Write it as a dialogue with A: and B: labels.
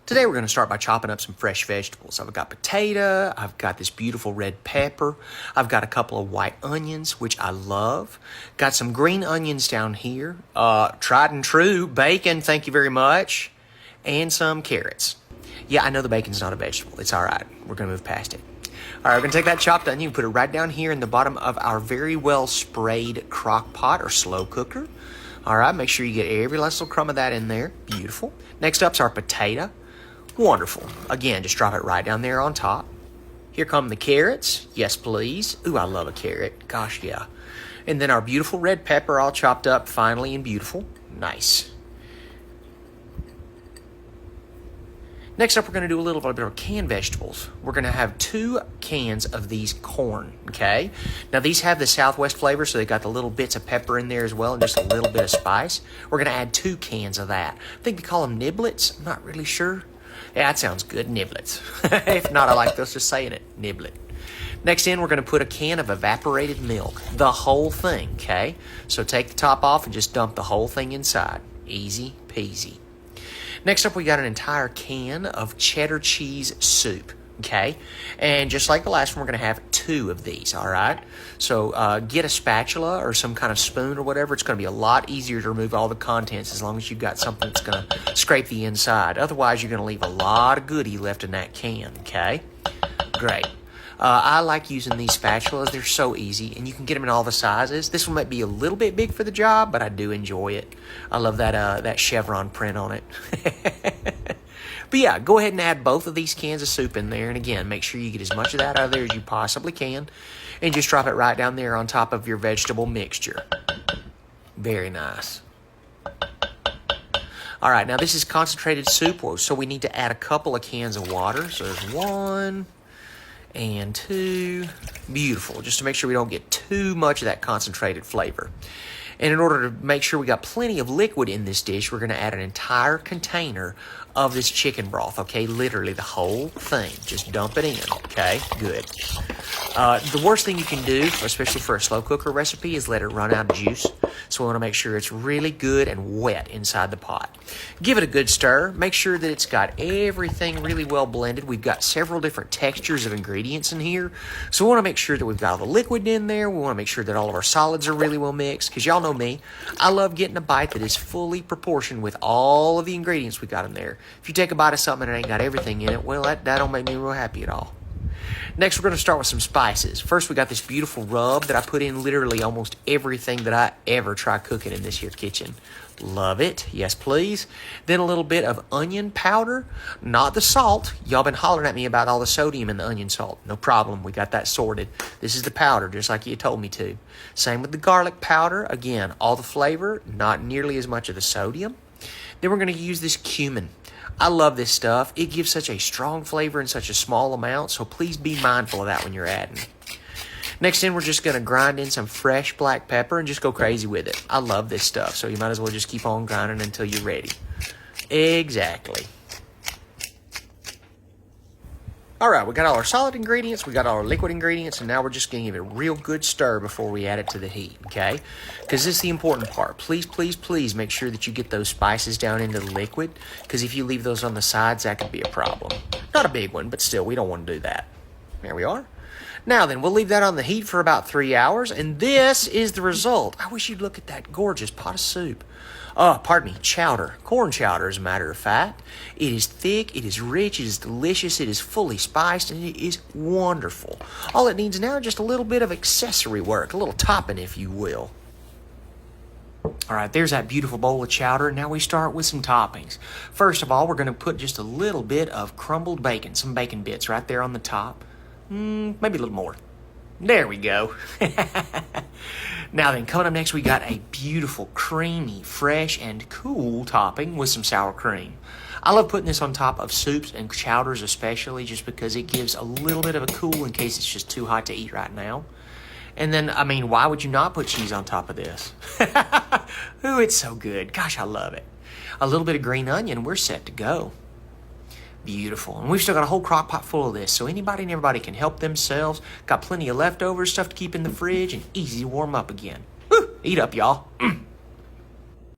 A: Today we're going to start by chopping up some fresh vegetables. I've got potato, I've got this beautiful red pepper, I've got a couple of white onions, which I love. Got some green onions down here, tried and true, bacon, thank you very much, and some carrots. Yeah, I know the bacon's not a vegetable. It's all right. We're going to move past it. All right, we're going to take that chopped onion and put it right down here in the bottom of our very well sprayed crock pot or slow cooker. All right, make sure you get every last little crumb of that in there. Beautiful. Next up's our potato. Wonderful. Again, just drop it right down there on top. Here come the carrots. Yes, please. Ooh, I love a carrot. Gosh, yeah. And then our beautiful red pepper all chopped up finely and beautiful. Nice. Next up, we're going to do a little bit of canned vegetables. We're going to have 2 cans of these corn, okay? Now, these have the Southwest flavor, so they got the little bits of pepper in there as well and just a little bit of spice. We're going to add 2 cans of that. I think they call them niblets. I'm not really sure. Yeah, that sounds good, niblets. If not, I like us just saying it, niblet. Next in, we're going to put a can of evaporated milk, the whole thing, okay? So take the top off and just dump the whole thing inside. Easy peasy. Next up, we got an entire can of cheddar cheese soup, okay? And just like the last one, we're going to have 2 of these, all right? So get a spatula or some kind of spoon or whatever. It's going to be a lot easier to remove all the contents as long as you've got something that's going to scrape the inside. Otherwise, you're going to leave a lot of goodie left in that can, okay? Great. I like using these spatulas. They're so easy, and you can get them in all the sizes. This one might be a little bit big for the job, but I do enjoy it. I love that chevron print on it. But yeah, go ahead and add both of these cans of soup in there. And again, make sure you get as much of that out of there as you possibly can. And just drop it right down there on top of your vegetable mixture. Very nice. All right, now this is concentrated soup, so we need to add a couple of cans of water. So there's 1 and 2. Beautiful, just to make sure we don't get too much of that concentrated flavor. And in order to make sure we got plenty of liquid in this dish, we're going to add an entire container of this chicken broth, okay? Literally the whole thing. Just dump it in, okay? Good. The worst thing you can do, especially for a slow cooker recipe, is let it run out of juice. So we want to make sure it's really good and wet inside the pot. Give it a good stir. Make sure that it's got everything really well blended. We've got several different textures of ingredients in here. So we want to make sure that we've got all the liquid in there. We want to make sure that all of our solids are really well mixed. Because y'all know me, I love getting a bite that is fully proportioned with all of the ingredients we got in there. If you take a bite of something and it ain't got everything in it, well, that don't make me real happy at all. Next, we're going to start with some spices. First, we got this beautiful rub that I put in literally almost everything that I ever try cooking in this here kitchen. Love it. Yes, please. Then a little bit of onion powder, not the salt. Y'all been hollering at me about all the sodium in the onion salt. No problem. We got that sorted. This is the powder, just like you told me to. Same with the garlic powder. Again, all the flavor, not nearly as much of the sodium. Then we're going to use this cumin. I love this stuff. It gives such a strong flavor in such a small amount, so please be mindful of that when you're adding. Next in, we're just going to grind in some fresh black pepper and just go crazy with it. I love this stuff, so you might as well just keep on grinding until you're ready. Exactly. All right, we got all our solid ingredients, we got all our liquid ingredients, and now we're just going to give it a real good stir before we add it to the heat, okay? Because this is the important part. Please, please, please make sure that you get those spices down into the liquid, because if you leave those on the sides, that could be a problem. Not a big one, but still, we don't want to do that. There we are. Now then, we'll leave that on the heat for about 3 hours, and this is the result. I wish you'd look at that gorgeous pot of soup. Chowder. Corn chowder, as a matter of fact. It is thick, it is rich, it is delicious, it is fully spiced, and it is wonderful. All it needs now is just a little bit of accessory work, a little topping, if you will. All right, there's that beautiful bowl of chowder. Now we start with some toppings. First of all, we're going to put just a little bit of crumbled bacon, some bacon bits right there on the top. Maybe a little more. There we go. Now then, coming up next, we got a beautiful, creamy, fresh, and cool topping with some sour cream. I love putting this on top of soups and chowders especially just because it gives a little bit of a cool in case it's just too hot to eat right now. And then, I mean, why would you not put cheese on top of this? Ooh, it's so good. Gosh, I love it. A little bit of green onion, we're set to go. Beautiful. And we've still got a whole crock pot full of this, so anybody and everybody can help themselves. Got plenty of leftovers, stuff to keep in the fridge, and easy to warm up again. Woo! Eat up, y'all.